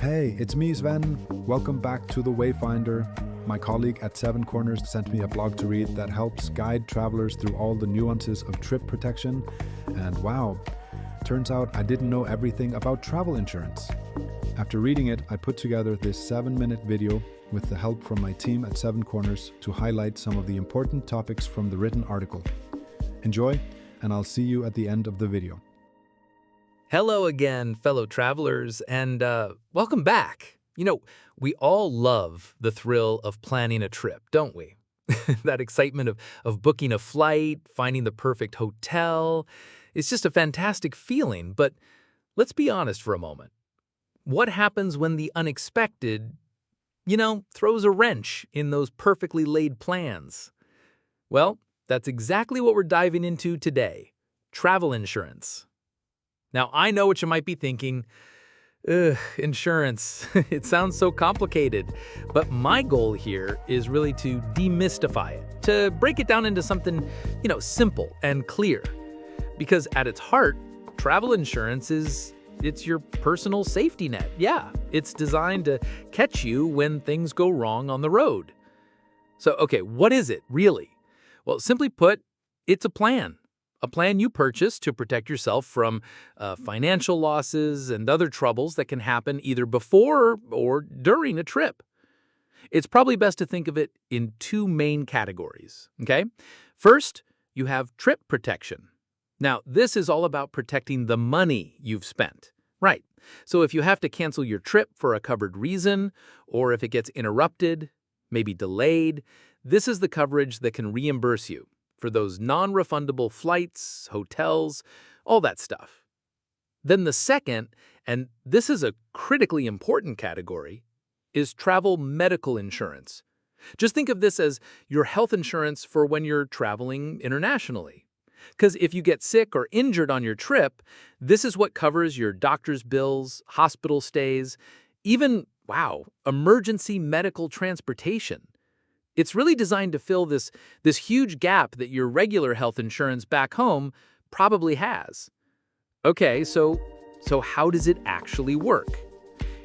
Hey, it's me, Sven. Welcome back to The Wayfinder. My colleague at Seven Corners sent me a blog to read that helps guide travelers through all the nuances of trip protection. And wow, turns out I didn't know everything about travel insurance. After reading it, I put together this 7-minute video with the help from my team at Seven Corners to highlight some of the important topics from the written article. Enjoy, and I'll see you at the end of the video. Hello again, fellow travelers, and welcome back. We all love the thrill of planning a trip, don't we? That excitement of booking a flight, finding the perfect hotel. It's just a fantastic feeling, but let's be honest for a moment. What happens when the unexpected, throws a wrench in those perfectly laid plans? Well, that's exactly what we're diving into today: travel insurance. Now, I know what you might be thinking. Ugh, insurance. It sounds so complicated. But my goal here is really to demystify it, to break it down into something, simple and clear. Because at its heart, travel insurance it's your personal safety net. Yeah, it's designed to catch you when things go wrong on the road. So, okay, what is it really? Well, simply put, it's a plan. A plan you purchase to protect yourself from financial losses and other troubles that can happen either before or during a trip. It's probably best to think of it in two main categories, okay? First, you have trip protection. Now, this is all about protecting the money you've spent. Right. So if you have to cancel your trip for a covered reason, or if it gets interrupted, maybe delayed, this is the coverage that can reimburse you for those non-refundable flights, hotels, all that stuff. Then the second, and this is a critically important category, is travel medical insurance. Just think of this as your health insurance for when you're traveling internationally. Because if you get sick or injured on your trip, this is what covers your doctor's bills, hospital stays, even, emergency medical transportation. It's really designed to fill this huge gap that your regular health insurance back home probably has. Okay, so how does it actually work?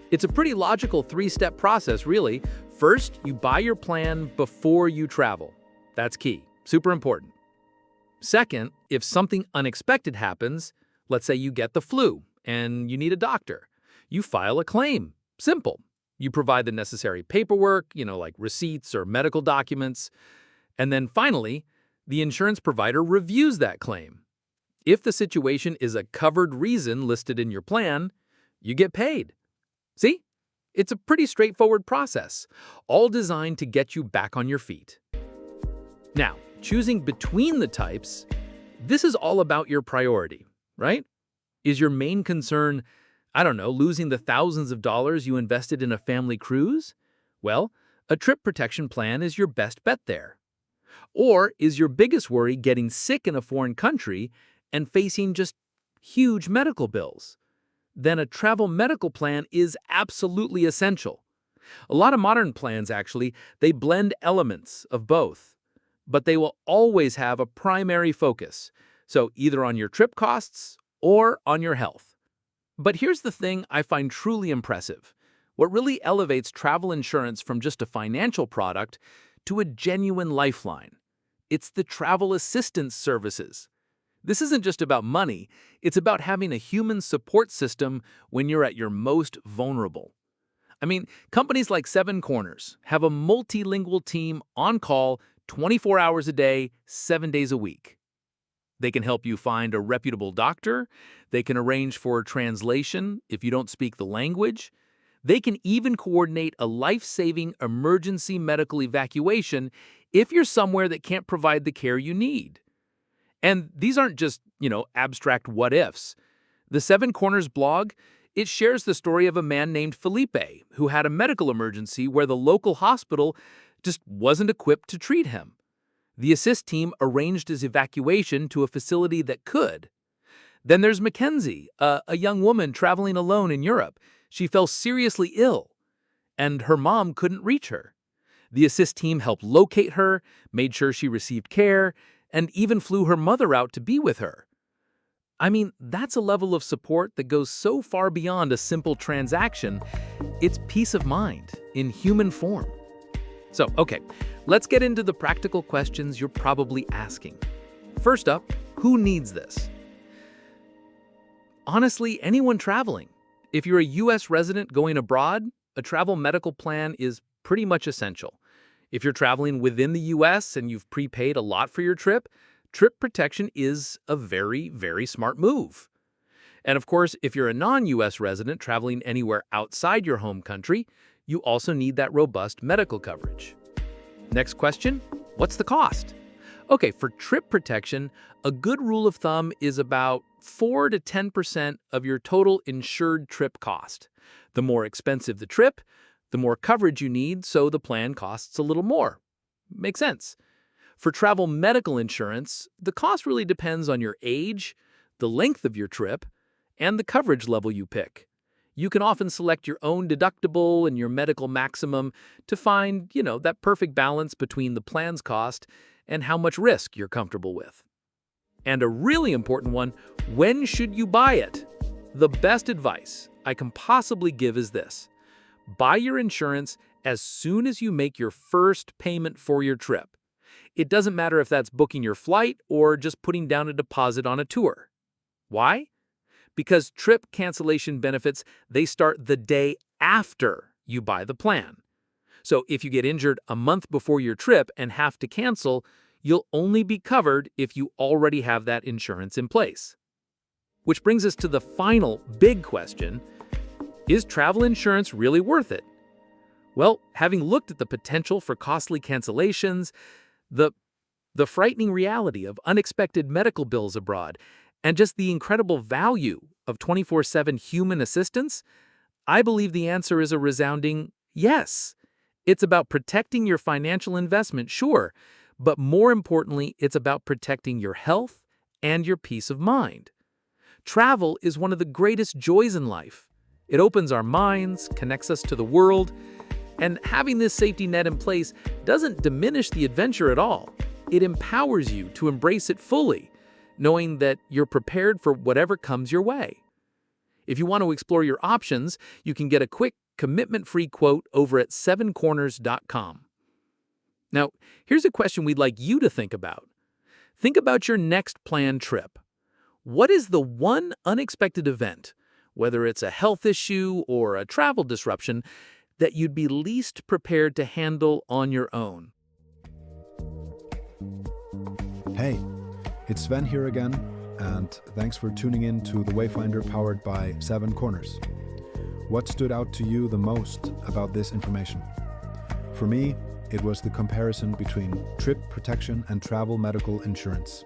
It's a pretty logical 3-step process, really. First, you buy your plan before you travel. That's key, super important. Second, if something unexpected happens, let's say you get the flu and you need a doctor, you file a claim. Simple. You provide the necessary paperwork, like receipts or medical documents. And then finally, the insurance provider reviews that claim. If the situation is a covered reason listed in your plan, you get paid. See? It's a pretty straightforward process, all designed to get you back on your feet. Now, choosing between the types, this is all about your priority, right? Is your main concern, losing the thousands of dollars you invested in a family cruise? Well, a trip protection plan is your best bet there. Or is your biggest worry getting sick in a foreign country and facing just huge medical bills? Then a travel medical plan is absolutely essential. A lot of modern plans, actually, they blend elements of both, but they will always have a primary focus, so either on your trip costs or on your health. But here's the thing I find truly impressive. What really elevates travel insurance from just a financial product to a genuine lifeline. It's the travel assistance services. This isn't just about money, it's about having a human support system when you're at your most vulnerable. Companies like Seven Corners have a multilingual team on call 24 hours a day, 7 days a week. They can help you find a reputable doctor. They can arrange for a translation if you don't speak the language. They can even coordinate a life-saving emergency medical evacuation if you're somewhere that can't provide the care you need. And these aren't just, abstract what-ifs. The Seven Corners blog, it shares the story of a man named Felipe who had a medical emergency where the local hospital just wasn't equipped to treat him. The Assist team arranged his evacuation to a facility that could. Then there's Mackenzie, a young woman traveling alone in Europe. She fell seriously ill, and her mom couldn't reach her. The Assist team helped locate her, made sure she received care, and even flew her mother out to be with her. I mean, that's a level of support that goes so far beyond a simple transaction. It's peace of mind in human form. So, okay, let's get into the practical questions you're probably asking. First up, who needs this? Honestly, anyone traveling. If you're a U.S. resident going abroad, a travel medical plan is pretty much essential. If you're traveling within the U.S. and you've prepaid a lot for your trip, trip protection is a very, very smart move. And of course, if you're a non-U.S. resident traveling anywhere outside your home country, you also need that robust medical coverage. Next question, what's the cost? Okay, for trip protection, a good rule of thumb is about 4 to 10% of your total insured trip cost. The more expensive the trip, the more coverage you need, so the plan costs a little more. Makes sense. For travel medical insurance, the cost really depends on your age, the length of your trip, and the coverage level you pick. You can often select your own deductible and your medical maximum to find, that perfect balance between the plan's cost and how much risk you're comfortable with. And a really important one, when should you buy it? The best advice I can possibly give is this. Buy your insurance as soon as you make your first payment for your trip. It doesn't matter if that's booking your flight or just putting down a deposit on a tour. Why? Because trip cancellation benefits, they start the day after you buy the plan. So if you get injured a month before your trip and have to cancel, you'll only be covered if you already have that insurance in place. Which brings us to the final big question. Is travel insurance really worth it? Well, having looked at the potential for costly cancellations, the frightening reality of unexpected medical bills abroad, and just the incredible value of 24/7 human assistance, I believe the answer is a resounding yes. It's about protecting your financial investment, sure, but more importantly, it's about protecting your health and your peace of mind. Travel is one of the greatest joys in life. It opens our minds, connects us to the world, and having this safety net in place doesn't diminish the adventure at all. It empowers you to embrace it fully, knowing that you're prepared for whatever comes your way. If you want to explore your options, you can get a quick, commitment-free quote over at sevencorners.com. Now, here's a question we'd like you to think about. Think about your next planned trip. What is the one unexpected event, whether it's a health issue or a travel disruption, that you'd be least prepared to handle on your own? Hey, it's Sven here again, and thanks for tuning in to The Wayfinder powered by 7 Corners. What stood out to you the most about this information? For me, it was the comparison between trip protection and travel medical insurance.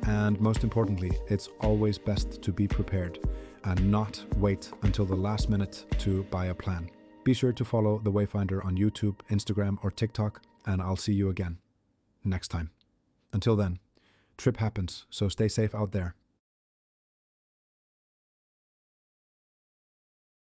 And most importantly, it's always best to be prepared and not wait until the last minute to buy a plan. Be sure to follow The Wayfinder on YouTube, Instagram, or TikTok, and I'll see you again next time. Until then, trip happens, so stay safe out there.